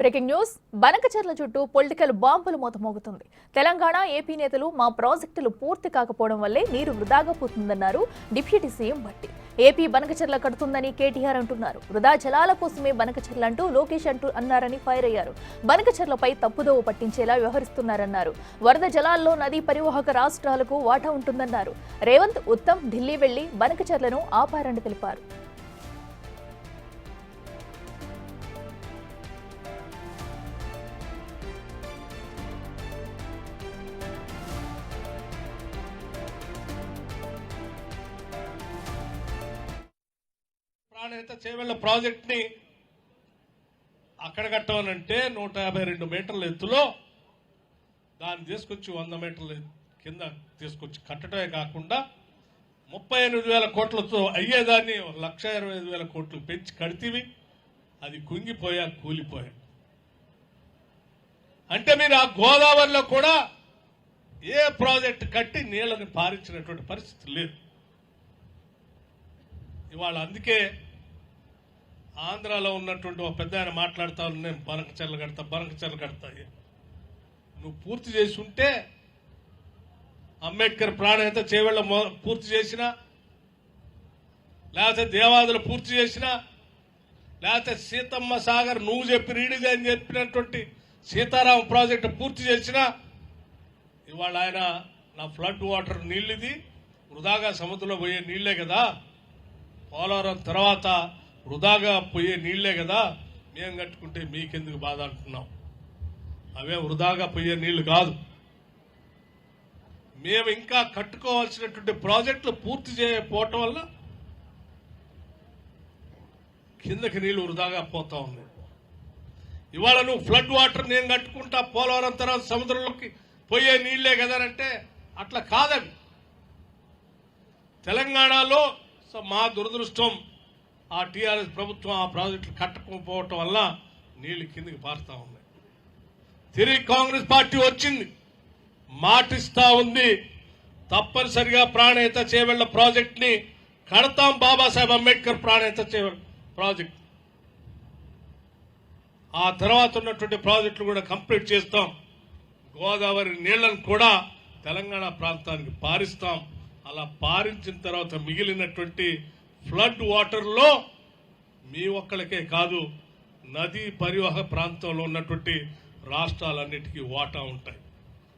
Breaking news Banakacherla చుట్టూ political బాంబులు మోతమోగుతుంది. Telangana AP నేతలు మా ప్రాజెక్టులు పూర్తి కాకపోవడం వల్లే నీరు వృధాగా పోతుందన్నారు deputy CM Bhatti. AP Banakacherla కడుతుందని కేటీఆర్ అంటున్నారు. వృధా జలాల కోసమే బనకచర్ల అంటూ లోకేష్ అన్నారని ఫైర్ అయ్యారు. బనకచర్లపై తప్పుదోవ పట్టించేలా వ్యవహరిస్తున్నారన్నారు. వరద జలాల్లో నదీ పరివాహక రాష్ట్రాలకు వాటా ఉంటుందన్నారు. రేవంత్, ఉత్తమ్ ఢిల్లీ వెళ్లి బనకచర్లను ఆపారని తెలిపారు. ప్రాణహిత చేవెళ్ల ప్రాజెక్ట్ ని అక్కడ కట్టమనంటే 152 మీటర్ల ఎత్తులో దాన్ని తీసుకొచ్చి 100 మీటర్ల కింద తీసుకొచ్చి కట్టడమే కాకుండా 38,000 కోట్లతో అయ్యేదాన్ని 1,25,000 కోట్లు పెంచి కడితేవి అది కుంగిపోయా కూలిపోయా. అంటే మీరు ఆ గోదావరిలో కూడా ఏ ప్రాజెక్టు కట్టి నీళ్లను పారించినటువంటి పరిస్థితి లేదు ఇవాళ. అందుకే ఆంధ్రాలో ఉన్నటువంటి ఒక పెద్ద ఆయన మాట్లాడుతా నేను బనకచర్ల కడతా. నువ్వు పూర్తి చేసి ఉంటే అంబేద్కర్ ప్రాణహిత చేవెళ్ల పూర్తి చేసినా, లేకపోతే దేవాదులు పూర్తి చేసినా, లేకపోతే సీతమ్మ సాగర్ నువ్వు చెప్పి రీడిజైన్ చెప్పినటువంటి సీతారాం ప్రాజెక్టు పూర్తి చేసినా, ఇవాళ ఆయన నా ఫ్లడ్ వాటర్ నీళ్ళది వృధాగా సముద్రంలో పోయే నీళ్లే కదా, పోలవరం తర్వాత వృధాగా పోయే నీళ్లే కదా, మేము కట్టుకుంటే మీకెందుకు బాధ అంటున్నాం. అవే వృధాగా పోయే నీళ్లు కాదు. మేము ఇంకా కట్టుకోవాల్సినటువంటి ప్రాజెక్టులు పూర్తి చేయకపోవటం వల్ల కిందకి నీళ్లు వృధాగా పోతా ఉంది. ఇవాళ నువ్వు ఫ్లడ్ వాటర్ నేను కట్టుకుంటా, పోలవరం తర్వాత సముద్రంలోకి పోయే నీళ్లే కదానంటే అట్లా కాదని. తెలంగాణలో మా దురదృష్టం ఆ టీఆర్ఎస్ ప్రభుత్వం ఆ ప్రాజెక్టులు కట్టకపోవటం వల్ల నీళ్లు కిందికి పారుతా ఉన్నాయి. తిరిగి కాంగ్రెస్ పార్టీ వచ్చింది, మాటిస్తా ఉంది, తప్పనిసరిగా ప్రాణహిత చేవెళ్ల ప్రాజెక్ట్ ని కడతాం, బాబాసాహెబ్ అంబేద్కర్ ప్రాణహిత చేవెళ్ల ప్రాజెక్ట్. ఆ తర్వాత ఉన్నటువంటి ప్రాజెక్టులు కూడా కంప్లీట్ చేస్తాం. గోదావరి నీళ్లను కూడా తెలంగాణ ప్రాంతానికి పారిస్తాం. అలా పారించిన తర్వాత మిగిలినటువంటి ఫ్లడ్ వాటర్లో మీ ఒక్కరికే కాదు, నదీ పరివాహక ప్రాంతంలో ఉన్నటువంటి రాష్ట్రాలన్నిటికీ వాటా ఉంటాయి.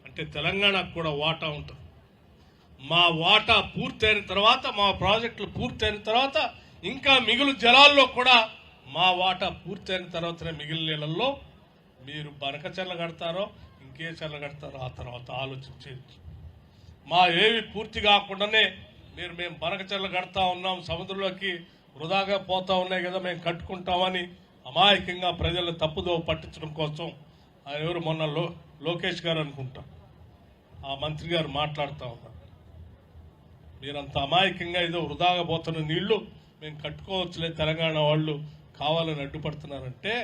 అంటే తెలంగాణకు కూడా వాటా ఉంటుంది. మా వాటా పూర్తయిన తర్వాత, మా ప్రాజెక్టులు పూర్తయిన తర్వాత, ఇంకా మిగులు జలాల్లో కూడా మా వాటా పూర్తయిన తర్వాతనే మిగిలిన నీళ్ళల్లో మీరు బనకచర్ల కడతారో ఇంకే చెర్ల కడతారో ఆ తర్వాత ఆలోచన చేయొచ్చు. మా ఏవి పూర్తి కాకుండానే మేము బనకచర్ల కడతా ఉన్నాం, సముద్రంలోకి వృధాగా పోతా ఉన్నాయి కదా మేము కట్టుకుంటామని అమాయకంగా ప్రజలను తప్పుదోవ పట్టించడం కోసం ఆయన ఎవరు మొన్న లోకేష్ గారు అనుకుంటా ఆ మంత్రి గారు మాట్లాడుతూ ఉన్నారు. మీరంత అమాయకంగా ఏదో వృధాగా పోతున్న నీళ్లు మేము కట్టుకోవచ్చులే, తెలంగాణ వాళ్ళు కావాలని అడ్డుపడుతున్నారంటే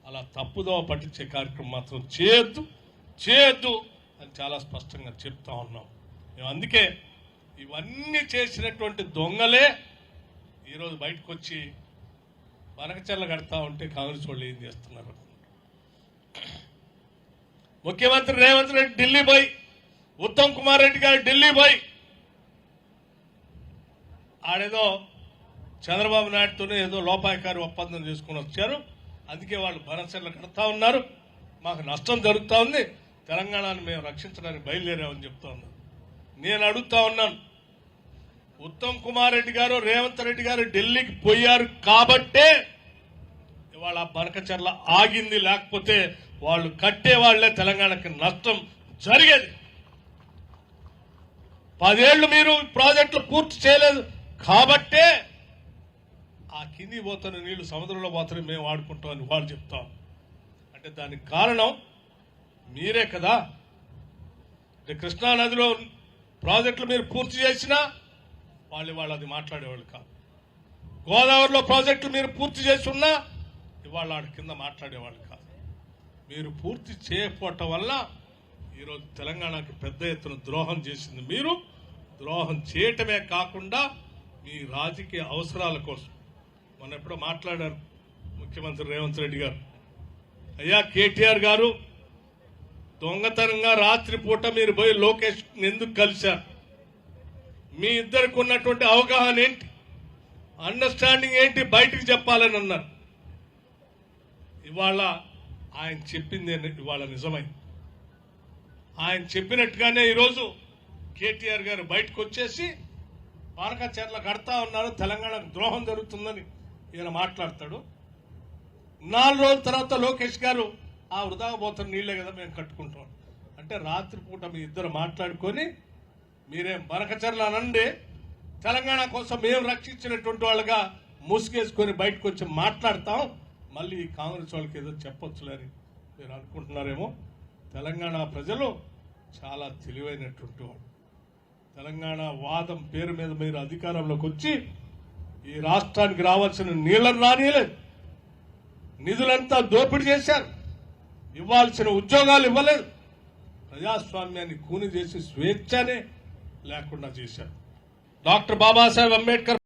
అలా తప్పుదోవ పట్టించే కార్యక్రమం మాత్రం చేయొద్దు అని చాలా స్పష్టంగా చెప్తా ఉన్నాం. అందుకే ఇవన్నీ చేసినటువంటి దొంగలే ఈరోజు బయటకు వచ్చి బనకచర్ల కడతా ఉంటే కాంగ్రెస్ వాళ్ళు ఏం చేస్తున్నారు. ముఖ్యమంత్రి రేవంత్ రెడ్డి ఢిల్లీ పోయి, ఉత్తమ్ కుమార్ రెడ్డి గారు ఢిల్లీ పోయి ఆడేదో చంద్రబాబు నాయుడుతోనే ఏదో లోపాయకారి ఒప్పందం చేసుకుని వచ్చారు. అందుకే వాళ్ళు బనకచర్ల కడతా ఉన్నారు, మాకు నష్టం జరుగుతూ ఉంది, తెలంగాణను మేము రక్షించడానికి బయలుదేరామని చెప్తా ఉన్నారు. నేను అడుగుతా ఉన్నాను, ఉత్తమ్ కుమార్ రెడ్డి గారు, రేవంత్ రెడ్డి గారు ఢిల్లీకి పోయారు కాబట్టే ఇవాళ బనకచర్ల ఆగింది. లేకపోతే వాళ్ళు కట్టే వాళ్లే తెలంగాణకి నష్టం జరిగేది. 10 ఏళ్లు మీరు ప్రాజెక్టులు పూర్తి చేయలేదు కాబట్టే ఆ కింది పోతున్న నీళ్లు సముద్రంలో పోతున్న మేము వాడుకుంటామని వాళ్ళు చెప్తాం. అంటే దానికి కారణం మీరే కదా. కృష్ణా నదిలో ప్రాజెక్టులు మీరు పూర్తి చేసినా వాళ్ళు అది మాట్లాడేవాళ్ళు కాదు. గోదావరిలో ప్రాజెక్టులు మీరు పూర్తి చేసి ఉన్నా ఇవాళ వాడి కింద మాట్లాడేవాళ్ళు కాదు. మీరు పూర్తి చేయకపోవటం వల్ల ఈరోజు తెలంగాణకి పెద్ద ఎత్తున ద్రోహం చేసింది మీరు. ద్రోహం చేయటమే కాకుండా మీ రాజకీయ అవసరాల కోసం మొన్న ఎప్పుడో మాట్లాడారు ముఖ్యమంత్రి రేవంత్ రెడ్డి గారు. అయ్యా కేటీఆర్ గారు, దొంగతనంగా రాత్రిపూట మీరు పోయి లోకేష్ ఎందుకు కలిశారు? మీ ఇద్దరికి ఉన్నటువంటి అవగాహన ఏంటి, అండర్స్టాండింగ్ ఏంటి బయటికి చెప్పాలని అన్నారు. ఇవాళ ఆయన చెప్పింది ఇవాళ నిజమైంది. ఆయన చెప్పినట్టుగానే ఈరోజు కేటీఆర్ గారు బయటకు వచ్చేసి పానకచెర్ల కడతా ఉన్నారు, తెలంగాణకు ద్రోహం జరుగుతుందని ఈయన మాట్లాడతాడు. 4 రోజుల తర్వాత లోకేష్ గారు ఆ వృధా పోతున్న నీళ్లే కదా మేము కట్టుకుంటాం అంటే, రాత్రిపూట మీ ఇద్దరు మాట్లాడుకొని మీరేం బనకచెర్ల అనండి, తెలంగాణ కోసం మేము రక్షించినటువంటి వాళ్ళగా ముసుగేసుకొని బయటకు వచ్చి మాట్లాడతాం, మళ్ళీ కాంగ్రెస్ వాళ్ళకి ఏదో చెప్పొచ్చులని మీరు అనుకుంటున్నారేమో. తెలంగాణ ప్రజలు చాలా తెలివైనటువంటి వాళ్ళు. తెలంగాణ వాదం పేరు మీద మీరు అధికారంలోకి వచ్చి ఈ రాష్ట్రానికి రావాల్సిన నీళ్లను రానియలేదు, నిధులంతా దోపిడీ చేశారు, ఇవ్వాల్సిన ఉద్యోగాలు ఇవ్వలేదు, ప్రజాస్వామ్యాన్ని కూని చేసి స్వేచ్ఛనే లేకుండా చేశారు. డాక్టర్ బాబాసాహెబ్ అంబేద్కర్